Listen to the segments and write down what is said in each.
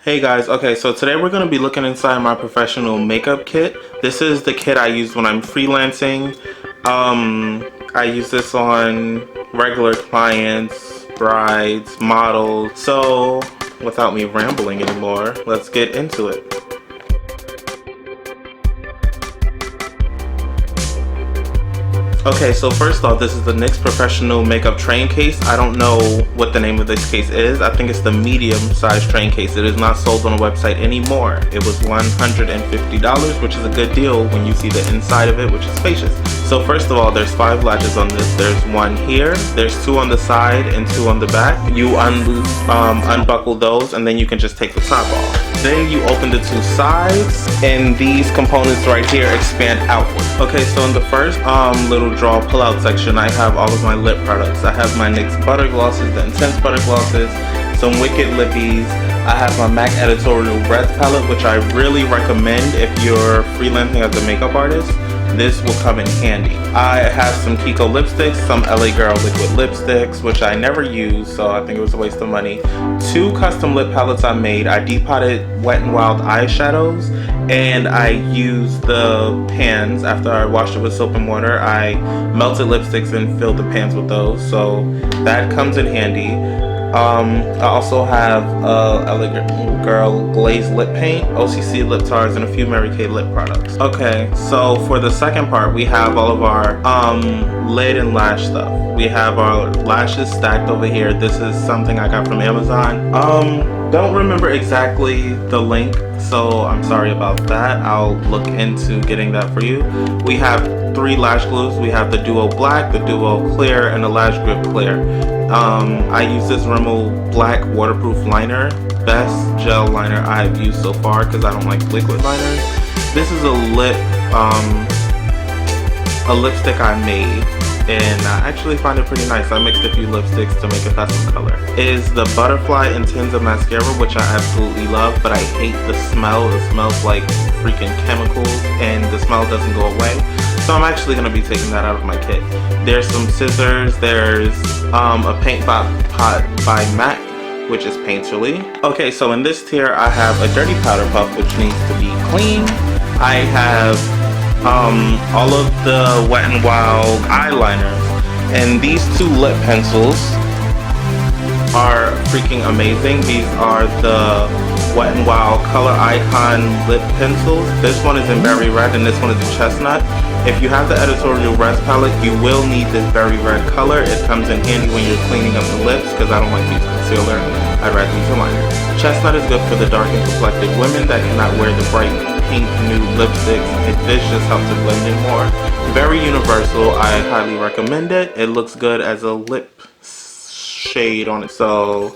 Hey guys, okay, so today we're going to be looking inside my professional makeup kit. This is the kit I use when I'm freelancing. I use this on regular clients, brides, models. So without me rambling anymore, let's get into it. Okay, so first off, this is the NYX Professional Makeup Train Case. I don't know what the name of this case is. I think it's the medium-sized train case. It is not sold on the website anymore. It was $150, which is a good deal when you see the inside of it, which is spacious. So first of all, there's 5 latches on this. There's 1 here, there's 2 on the side and 2 on the back. You unbuckle those and then you can just take the top off. Then you open the 2 sides and these components right here expand outward. Okay, so in the first little drawer pull-out section, I have all of my lip products. I have my NYX Butter Glosses, the Intense Butter Glosses, some Wicked Lippies. I have my MAC Editorial Red palette, which I really recommend if you're freelancing as a makeup artist. This will come in handy. I have some Kiko lipsticks, some LA Girl liquid lipsticks, which I never use, so I think it was a waste of money. 2 custom lip palettes I made. I depotted Wet n Wild eyeshadows, and I used the pans. After I washed it with soap and water, I melted lipsticks and filled the pans with those, so that comes in handy. I also have LA Girl glazed lip paint, OCC lip tars, and a few Mary Kay lip products. Okay, so for the second part, we have all of our lid and lash stuff. We have our lashes stacked over here. This is something I got from Amazon. Don't remember exactly the link, so I'm sorry about that. I'll look into getting that for you. We have 3 lash glues. We have the Duo Black, the Duo Clear, and the Lash Grip Clear. I use this Rimmel Black waterproof liner. Best gel liner I've used so far because I don't like liquid liners. This is a lipstick I made, and I actually find it pretty nice. I mixed a few lipsticks to make it pass some color. Is the Butterfly Intenza Mascara, which I absolutely love, but I hate the smell. It smells like freaking chemicals, and the smell doesn't go away. So I'm actually going to be taking that out of my kit. There's some scissors. There's a paint pot by MAC, which is Painterly. Okay, so in this tier, I have a dirty powder puff, which needs to be clean. I have all of the Wet n Wild eyeliners, and these 2 lip pencils are freaking amazing. These are the Wet n Wild Color Icon lip pencils. This one is in Berry Red and this one is in Chestnut. If you have the Editorial Red palette, you will need this Berry Red color. It comes in handy when you're cleaning up the lips because I don't like to use concealer. I'd rather use a liner. Chestnut is good for the dark and complected women that cannot wear the bright pink nude lipsticks. This just helps it blend in more. Very universal. I highly recommend it. It looks good as a lip shade on it. So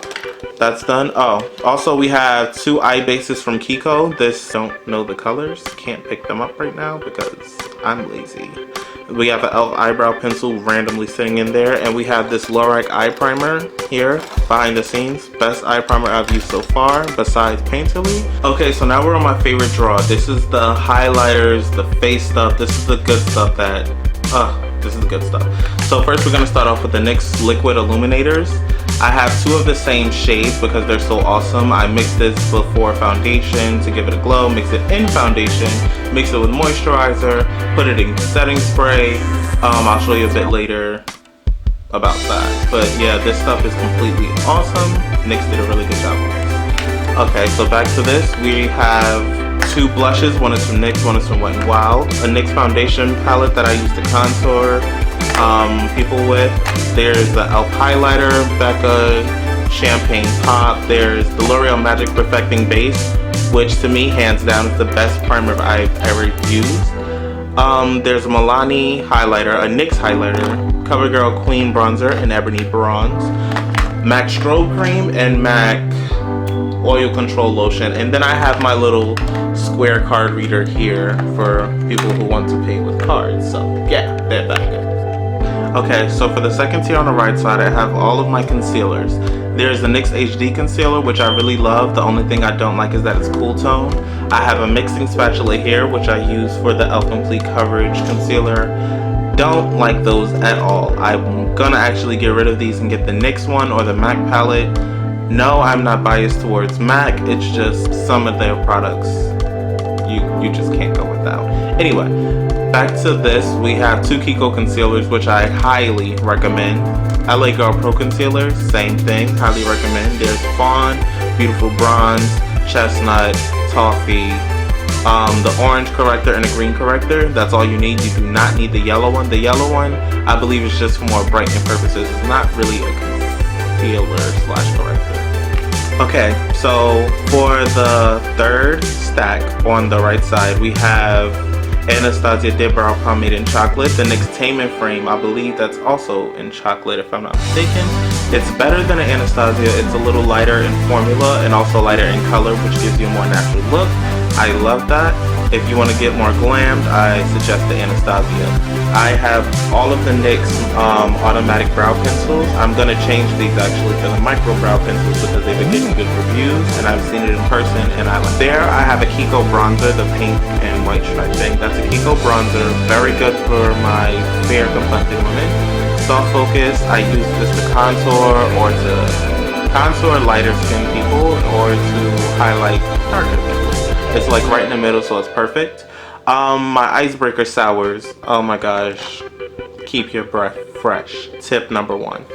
that's done. Oh, also we have 2 eye bases from Kiko. This, don't know the colors. Can't pick them up right now because I'm lazy. We have an e.l.f. eyebrow pencil randomly sitting in there, and we have this Lorac eye primer here behind the scenes. Best eye primer I've used so far besides Painterly. Okay, so now we're on my favorite drawer. This is the highlighters, the face stuff. This is the good stuff that this is the good stuff. So first we're going to start off with the NYX liquid illuminators. I have 2 of the same shades because they're so awesome. I mixed this before foundation to give it a glow, mix it in foundation, mix it with moisturizer, put it in setting spray. I'll show you a bit later about that. But yeah, this stuff is completely awesome. NYX did a really good job on this. Okay, so back to this. We have 2 blushes. One is from NYX, one is from Wet n Wild. A NYX foundation palette that I use to contour people with. There's the e.l.f. highlighter, Becca Champagne Pop. There's the L'Oreal Magic Perfecting Base, which to me, hands down, is the best primer I've ever used. There's a Milani highlighter, a NYX highlighter, CoverGirl Queen Bronzer in Ebony Bronze, MAC Strobe Cream, and MAC Oil Control Lotion. And then I have my little square card reader here for people who want to pay with cards. So yeah, they're that good. Okay, so for the second tier on the right side, I have all of my concealers. There's the NYX HD concealer, which I really love. The only thing I don't like is that it's cool tone. I have a mixing spatula here, which I use for the e.l.f. Complete Coverage Concealer. Don't like those at all. I'm gonna actually get rid of these and get the NYX one or the MAC palette. No, I'm not biased towards MAC. It's just some of their products you just can't go without. Anyway, back to this. We have two Kiko concealers, which I highly recommend. LA Girl Pro Concealer, same thing, highly recommend. There's Fawn, Beautiful Bronze, Chestnut, Toffee, the orange corrector and the green corrector. That's all you need. You do not need the yellow one. The yellow one, I believe, is just for more brightening purposes. It's not really a concealer slash corrector. Okay, so for the third stack on the right side, we have Anastasia Dip Brow Pomade in chocolate. The Nixtainment frame, I believe that's also in chocolate if I'm not mistaken. It's better than an Anastasia. It's a little lighter in formula and also lighter in color, which gives you a more natural look. I love that. If you want to get more glammed, I suggest the Anastasia. I have all of the NYX automatic brow pencils. I'm going to change these actually to the micro brow pencils because they've been getting good reviews and I've seen it in person and I like it. There I have a Kiko bronzer, the pink and white stripe thing. That's a Kiko bronzer, very good for my fair complected women. Soft focus, I use this to contour or to contour lighter skin people or to highlight darker people. It's like right in the middle, so it's perfect. My icebreaker sours, oh my gosh, keep your breath fresh. Tip number 1.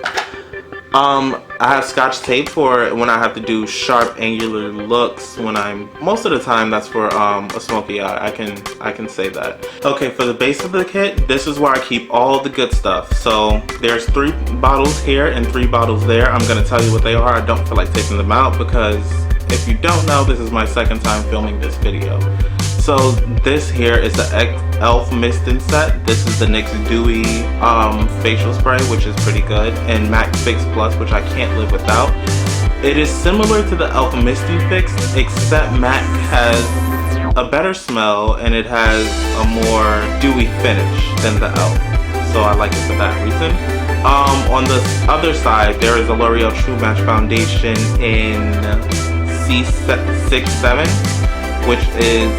I have Scotch tape for when I have to do sharp angular looks. When most of the time that's for a smoky eye. I can say that. Okay, for the base of the kit, this is where I keep all the good stuff. So there's 3 bottles here and 3 bottles there. I'm gonna tell you what they are. I don't feel like taking them out because if you don't know, this is my second time filming this video. So this here is the e.l.f. Mist and Set. This is the NYX Dewy facial spray, which is pretty good, and MAC Fix Plus, which I can't live without. It is similar to the e.l.f. Misty Fix, except MAC has a better smell and it has a more dewy finish than the e.l.f. So I like it for that reason. On the other side, there is a L'Oreal True Match Foundation in C67, which is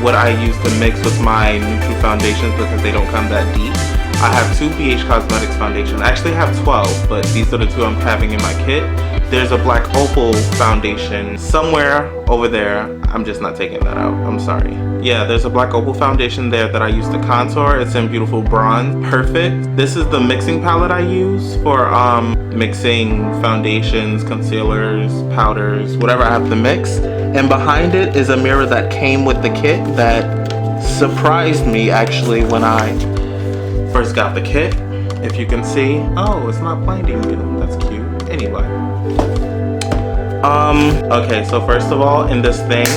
what I use to mix with my neutral foundations because they don't come that deep. I have 2 BH Cosmetics foundations. I actually have 12, but these are the 2 I'm having in my kit. There's a black opal foundation somewhere over there. I'm just not taking that out. I'm sorry. Yeah, there's a black opal foundation there that I use to contour. It's in Beautiful Bronze. Perfect. This is the mixing palette I use for mixing foundations, concealers, powders, whatever I have to mix. And behind it is a mirror that came with the kit that surprised me actually when I first got the kit. If you can see, oh, it's not blinding you. That's cute. Anyway. Okay, so first of all, in this thing,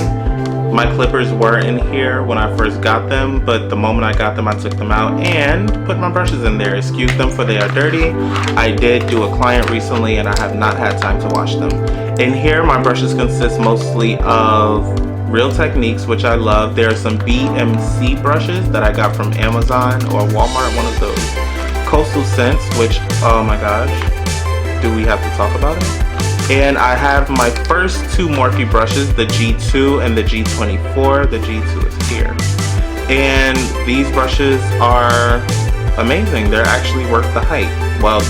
my clippers were in here when I first got them, but the moment I got them, I took them out and put my brushes in there, excuse them for they are dirty. I did do a client recently and I have not had time to wash them. In here, my brushes consist mostly of Real Techniques, which I love. There are some BMC brushes that I got from Amazon or Walmart, one of those. Coastal Scents, which, oh my gosh, do we have to talk about it? And I have my first 2 Morphe brushes, the G2 and the G24. The G2 is here. And these brushes are amazing. They're actually worth the hype. Well,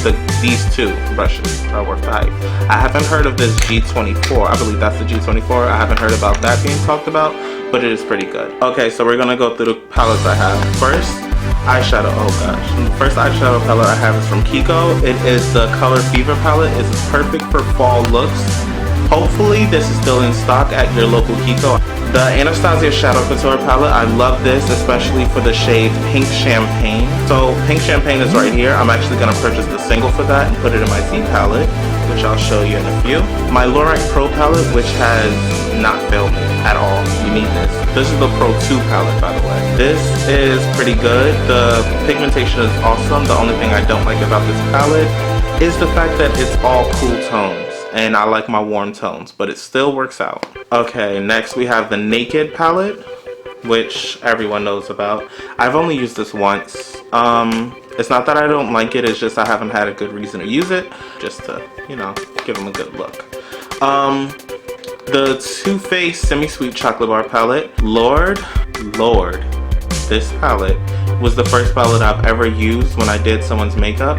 these 2 brushes are worth the hype. I haven't heard of this G24. I believe that's the G24. I haven't heard about that being talked about, but it is pretty good. Okay, so we're gonna go through the palettes I have. First, eyeshadow. Oh gosh. The first eyeshadow palette I have is from Kiko. It is the Color Fever palette. It's perfect for fall looks. Hopefully this is still in stock at your local Kiko. The Anastasia Shadow Couture palette, I love this, especially for the shade Pink Champagne. So Pink Champagne is right here. I'm actually going to purchase the single for that and put it in my Z palette, which I'll show you in a few. My Lorac Pro palette, which has not failed me at all. You need this. This is the Pro 2 palette, by the way. This is pretty good. The pigmentation is awesome. The only thing I don't like about this palette is the fact that it's all cool tones. And I like my warm tones, but it still works out. Okay, next we have the Naked palette, which everyone knows about. I've only used this once. It's not that I don't like it, it's just I haven't had a good reason to use it, just to, you know, give them a good look. The Too Faced Semi-Sweet Chocolate Bar palette. Lord, this palette was the first palette I've ever used when I did someone's makeup.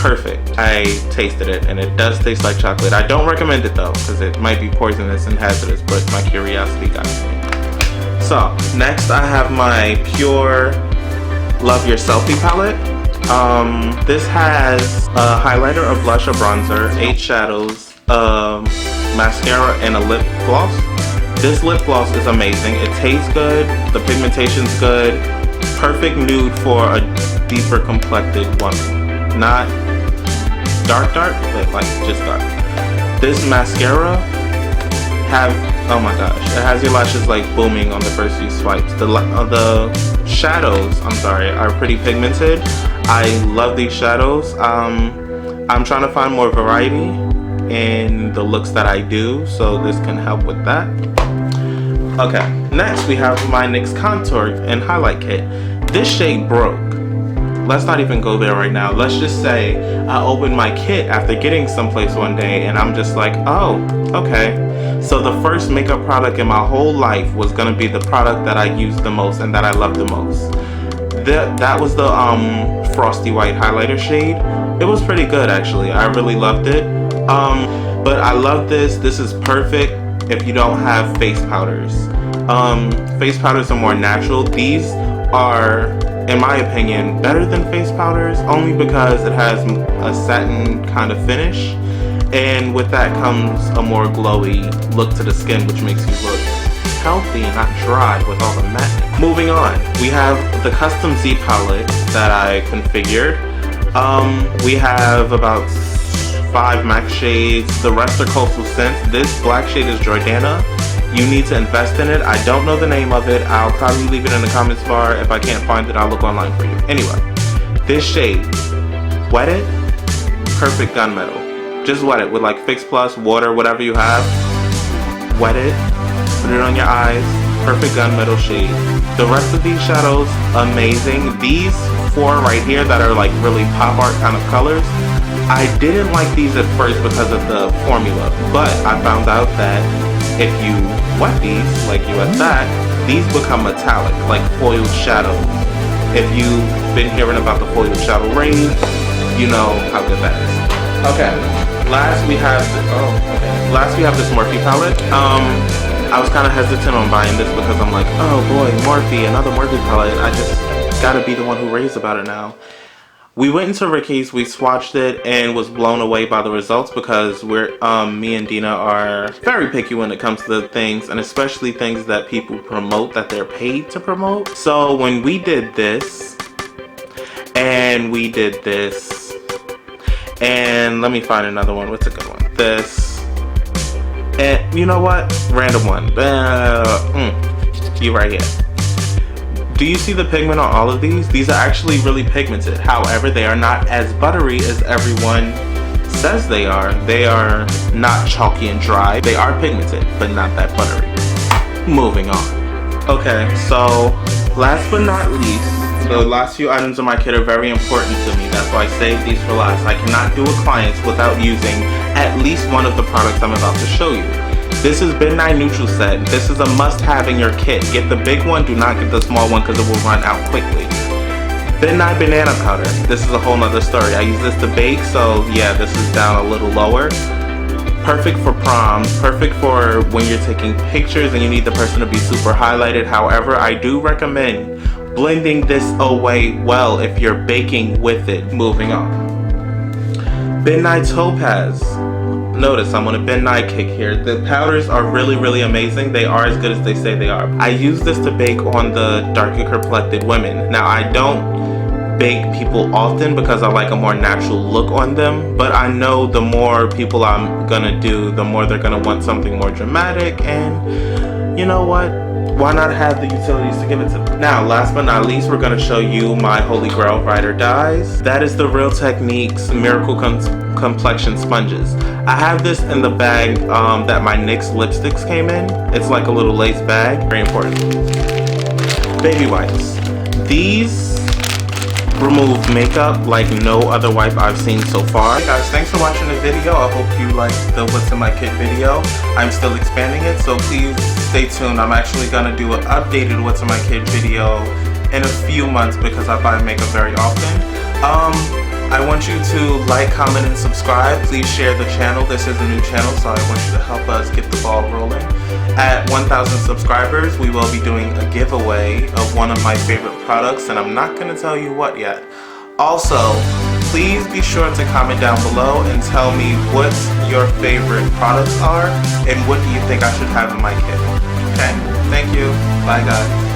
perfect. I tasted it and it does taste like chocolate. I don't recommend it though, because it might be poisonous and hazardous, but my curiosity got me. So next I have my Pure Love Your Selfie palette. This has a highlighter, a blush, a bronzer, 8 shadows, mascara, and a lip gloss. This lip gloss is amazing. It tastes good, the pigmentation's good, perfect nude for a deeper complected woman. Not dark, but like just dark. This mascara oh my gosh, it has your lashes like booming on the first few swipes. The shadows, I'm sorry, are pretty pigmented. I love these shadows. I'm trying to find more variety in the looks that I do, so this can help with that. Okay, next we have my NYX Contour and Highlight Kit. This shade broke. Let's not even go there right now. Let's just say I opened my kit after getting someplace one day and I'm just like, oh, okay. So the first makeup product in my whole life was gonna be the product that I used the most and that I loved the most. That was the Frosty White highlighter shade. It was pretty good actually. I really loved it. But I love this. This is perfect if you don't have face powders. Face powders are more natural. These are, in my opinion, better than face powders, only because it has a satin kind of finish, and with that comes a more glowy look to the skin, which makes you look healthy and not dry with all the matte. Moving on, we have the custom Z palette that I configured. We have about 5 MAC shades. The rest are coastal scents. This black shade is Jordana. You need to invest in it. I don't know the name of it. I'll probably leave it in the comments bar. If I can't find it, I'll look online for you. Anyway, this shade, wet it, perfect gunmetal. Just wet it with like Fix Plus, water, whatever you have. Wet it, put it on your eyes, perfect gunmetal shade. The rest of these shadows, amazing. These 4 right here that are like really pop art kind of colors, I didn't like these at first because of the formula, but I found out that if you wet these, like you wet that, these become metallic, like foiled shadow. If you've been hearing about the foiled shadow rave, you know how good that is. Okay, last we have this Morphe palette. I was kind of hesitant on buying this because I'm like, oh boy, Morphe, another Morphe palette. I just gotta be the one who raves about it now. We went into Ricky's, we swatched it, and was blown away by the results because me and Dina are very picky when it comes to the things, and especially things that people promote that they're paid to promote. So when we did this, and we did this, and let me find another one. What's a good one? This, and you know what? Random one. You right here. Do you see the pigment on all of these? These are actually really pigmented. However, they are not as buttery as everyone says they are. They are not chalky and dry. They are pigmented, but not that buttery. Moving on. Okay, so last but not least, the last few items in my kit are very important to me. That's why I saved these for last. I cannot do a client without using at least one of the products I'm about to show you. This is Midnight Neutral Set. This is a must-have in your kit. Get the big one, do not get the small one because it will run out quickly. Midnight Banana Powder. This is a whole nother story. I use this to bake, so yeah, this is down a little lower. Perfect for prom, perfect for when you're taking pictures and you need the person to be super highlighted. However, I do recommend blending this away well if you're baking with it. Moving on. Midnight Topaz. Notice I'm on a midnight kick here. The powders are really, really amazing. They are as good as they say they are. I use this to bake on the darker complected women. Now I don't bake people often because I like a more natural look on them, but I know the more people I'm gonna do, the more they're gonna want something more dramatic, and you know what? Why not have the utilities to give it to them? Now, last but not least, we're gonna show you my holy grail Ride or Dies. That is the Real Techniques Miracle Complexion Sponges. I have this in the bag that my NYX lipsticks came in. It's like a little lace bag, very important. Baby wipes. These remove makeup like no other wipe I've seen so far. Hey guys, thanks for watching the video. I hope you liked the What's in My Kit video. I'm still expanding it, so please stay tuned. I'm actually gonna do an updated What's in My Kit video in a few months because I buy makeup very often. I want you to like, comment, and subscribe. Please share the channel. This is a new channel, so I want you to help us get the ball rolling. At 1,000 subscribers, we will be doing a giveaway of one of my favorite products, and I'm not going to tell you what yet. Also, please be sure to comment down below and tell me what your favorite products are and what do you think I should have in my kit. Okay? Thank you. Bye, guys.